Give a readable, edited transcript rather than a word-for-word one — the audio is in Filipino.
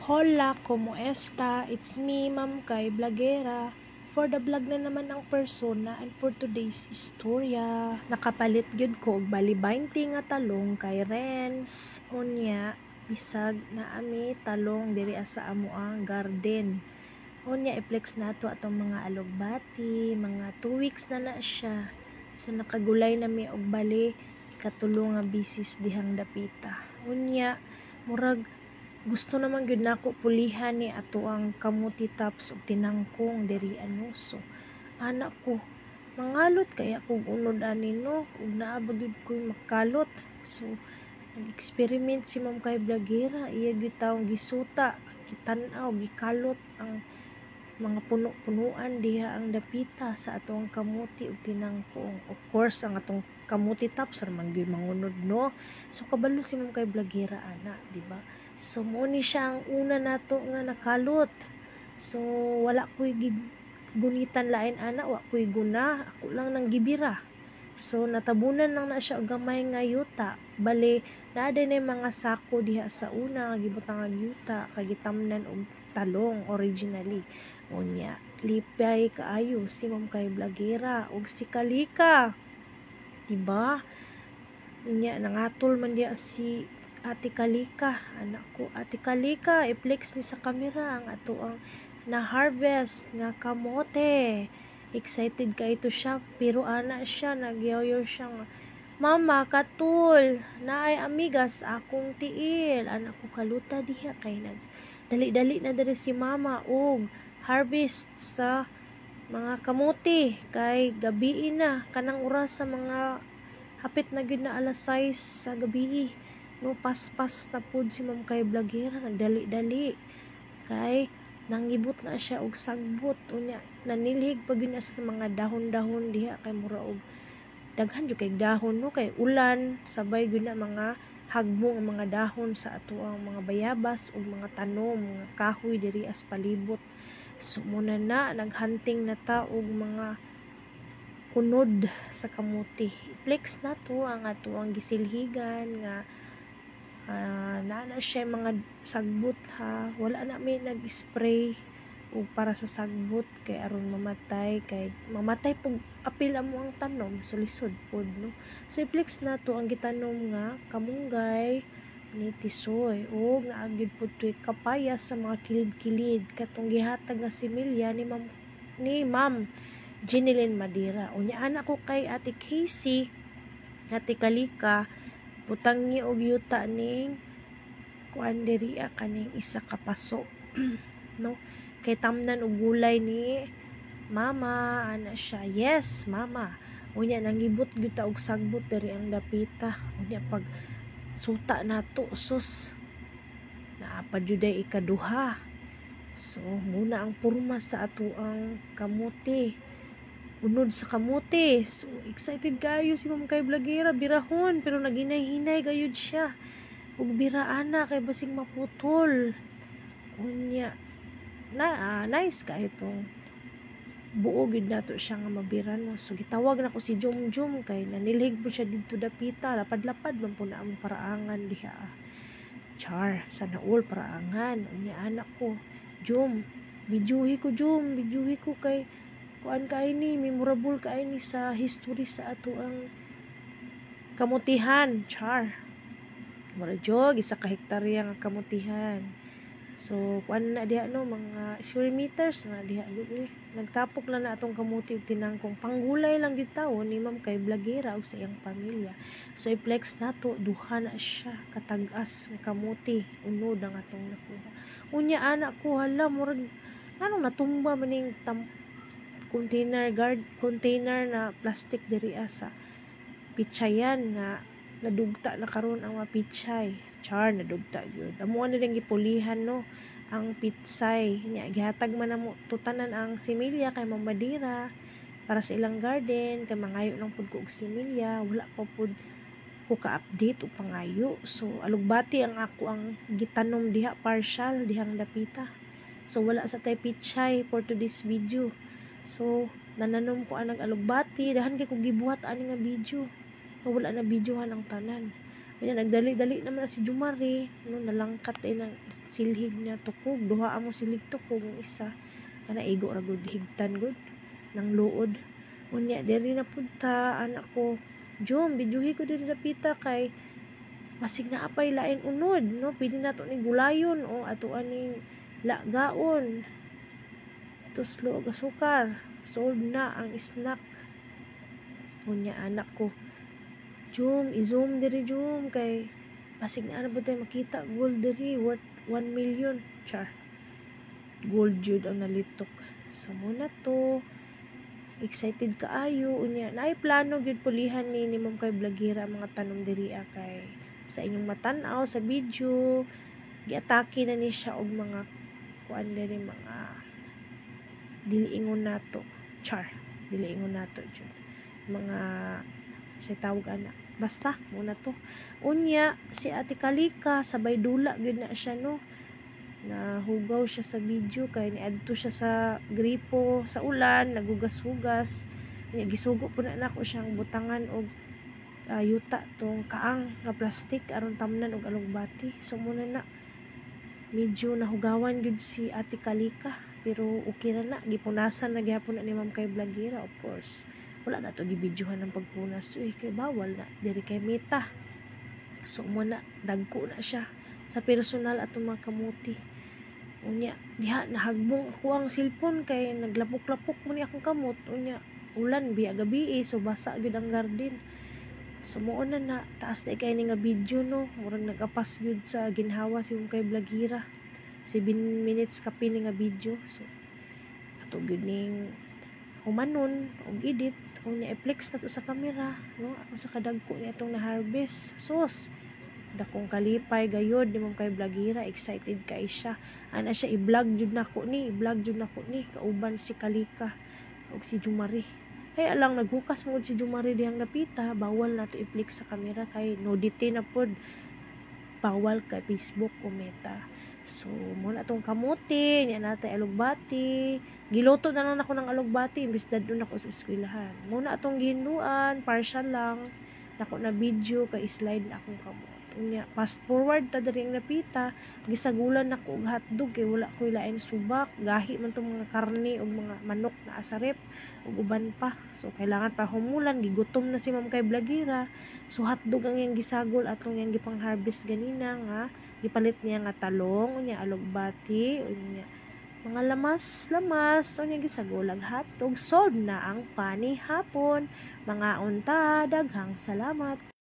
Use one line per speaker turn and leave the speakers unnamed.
Hola, como esta? It's me, Ma'am Kay Blagera. For the vlog na naman ang persona and for today's istorya. Nakapalit gyud ko og bali 20 nga talong kay Renz. Unya, bisag na ami talong diri sa amo ang garden. Unya, i-flex nato atong mga alugbati, mga 2 weeks na siya. So nakagulay na mi og bali ikatulong nga bisis dihang dapita. Unya, murag gusto naman gyud nako pulihan ni ato ang kamuti tops ug tinangkong diri so anak ko mangalot kaya kog unod ani no ug naa ba gyud ko makalot. So nag-experiment si Ma'am Kay Blagera, iya gyud taong gisuta, gitan-aw, gikalot ang mga puno-punuan diha ang dapita sa atong kamuti ug tinangkong. Of course ang atong kamuti tops man gyud mangunod no. So kabalo si Ma'am Kay Blagera ana, di ba? So mo ni siya ang una nato nga nakalot. So wala ko'y gunitan lain ana, wa ko'y guna, ako lang nang gibira. So natabunan lang na siya og gamay nga yuta. Bali naa dinay mga sako diha sa una nga gibutang nga yuta kay gitamnan og talong originally. Unya, lipay kaayo si Ma'am Kay Blagera og si Kalika. Diba? Unya nangatol man diya si Ate Kalika, anak ko. Ate Kalika, i-flex ni sa camera ang ato ang na-harvest nga kamote. Excited ka ito siya, pero ana siya, nagyayo siya nga, Mama, katul, naay amigas, akong tiil. Anak ko kaluta diha, kay dali-dali na dali si Mama, og harvest sa mga kamote, kay gabi na, kanang oras sa mga hapit na gyud na alas 6 sa gabi. No, paspas na pud si Ma'am Kay Blagera, nagdali-dali kay nangibot na siya og sagbot. Unya nanilhig pa gyud na sa mga dahon-dahon diha kay mura og daghan jud kay dahon no, kay ulan sabay gyud na mga hagbong ang mga dahon sa ato ang mga bayabas ug mga tanom, mga kahoy diri as palibot. So muna na naghunting na ta og mga unod sa kamuti. Flex na to ang ato ang gisilhigan nga na siya mga sagbot ha. Wala na may nag-spray o para sa sagbot kay aron mamatay pug apil amo ang tanom sulisod pod no. So i-flex na to ang gitanom nga kamunggay ni tisoy o nga agid pod toy kapayas sa mga kilid-kilid katong gihatag nga similya ni Ma'am Jeneline Madira. Unya anak ko kay Ate Casey, Ate Kalika, butang ni og yuta ning kuan diri kaning isa ka paso no, kay tamnan og gulay ni Mama ana siya. Yes Mama. Unya nanggibot gyud ta og sagbot diri ang dapita. Unya pag suta nato sus naapa jud ay ikaduha. So muna ang purma sa ato ang kamuti, unod sa kamuti. So excited kayo si Ma'am Kay Blagera birahon, pero naginay-hinay gayud siya ug biraana kay basig maputol. Unya nice ka itong buo gid nato siya nga mabira no. So gitawag na ko si Jumjum kay nanilhig po siya dito dapita, lapad-lapad man po na ang paraangan diha. Char, sana all paraangan. Unya anak ko, Jum, bidyuhi ko kay kuan kay ni memorable kay ni sa history sa ato ang kamutihan. Char, mura jog isa ka hektarya nga kamutihan. So kuan na diha no, mga square meters na diha nagtapok na atong kamuti ug tinangkong. Panggulay lang gyud tawo ni Ma'am Kay Blagera ug sa iyang pamilya. So i-flex nato duha na siya katag-as nga kamuti, unod ang atong nakuha. Unya anak ko, hala murag anong natumba maning container na plastic diri sa pitsayan nga nadugta na karon ang mga pitsay. Char, nadugta gyud. Amo na lang gipulihan no ang pitsay. Nya gihatag man namo tutanan ang similya kay Ma'am Madira para sa ilang garden kay mangayo lang pud ko og similya. Wala pa pud ko ka-update o pangayo. So alugbati ang ako ang gitanom diha partial dihang dapita. So wala sa tay pitsay for today's video. So nananom ko anang alugbati, dahan kay ko gibuhat ani nga video. So, wala na videohan ang tanan. Unya nagdali-dali naman na si Jumari, no, nalangkat ng silhig niya tukog, duha mo silhig tukog ng isa. Kana igo ra gud higtan gud nang luod. Unya diri na punta anak ko. Jom, bidyuhi ko diri napita kay masig na apay lain unod, no? Pwede na to ni gulayon o ato aning lagaon. Tuslo og asukar. Solve na ang snack. Unya anak ko. Jom, i-zoom diri jom kay masig na ba tayo makita gold diri worth 1 million. Char. Gold jud ang nalitok. So muna to. Excited kaayo unya. Naay plano gyud pulihan ni Ma'am Kay Blagira mga tanom diri kay sa inyong matan-aw sa video. Giatake na ni siya og mga kuan diri mga diliingon nato. Char. Diliingon nato jud. Mga sa tawag anak. Basta, muna to. Unya, si Ate Kalika, sabay dula, gyud na siya, no? Nahugaw siya sa video, kay niadto siya sa gripo, sa ulan, nagugas-hugas. Gisugo po na ako siyang butangan og yuta tong kaang nga plastic, aron tamnan og alugbati. So, muna na, medyo nahugawan gyud si Ate Kalika, pero okay na na, gipunasan na gyapon na ni Ma'am Kay Blagira, of course. Wala na to gibidyohan ng pagpunas kay bawal na diri kay Meta. So muna dagko na siya sa personal atong mga kamuti. Unya diha nahagbong ako ang cellphone kay naglapok-lapok mo ni akong kamot. Unya ulan biya gabi so basa gyud ang garden. So mo na taas na kay ni nga video, no, murag nagapas gyud sa ginhawa si Kay Blagira. 7 minutes kapi ni nga video. So ato gyud ning humanon og edit unya i-flex na to sa camera, no, ako sa kadagko ni atong na-harvest. Sus, dakong kalipay gayod ni Ma'am Kay Blagira, excited kay siya. Ana siya i-vlog jud nako ni, kauban si Kalika ug si Jumari. Kaya lang naghukas mo si Jumari dihang napita, bawal na to i-flex sa camera kay nudity na pod. Bawal kay Facebook o Meta. So, muna itong kamuti, niya natin alugbati. Giloto na lang ako ng alugbati, imbis dadun ako sa eskwelahan. Muna itong ginuan, partial lang. Nako na video, kay slide na akong kamot. Unya, fast forward, ta daring napita, gisagulan ako og hotdog, kay wala ko ilain subak. Gahi man itong mga karne o mga manok na asarep, ug uban pa. So, kailangan pa humulan, gigutom na si Ma'am Kay Blagira. So, hotdog ang yang gisagol, atong yang gipang harvest ganina nga. Gipalit niya nga talong, unya alugbati, unya mga lamas, unya gisagulag hotdog. Solve na ang pani hapon. Mga unta, daghang salamat.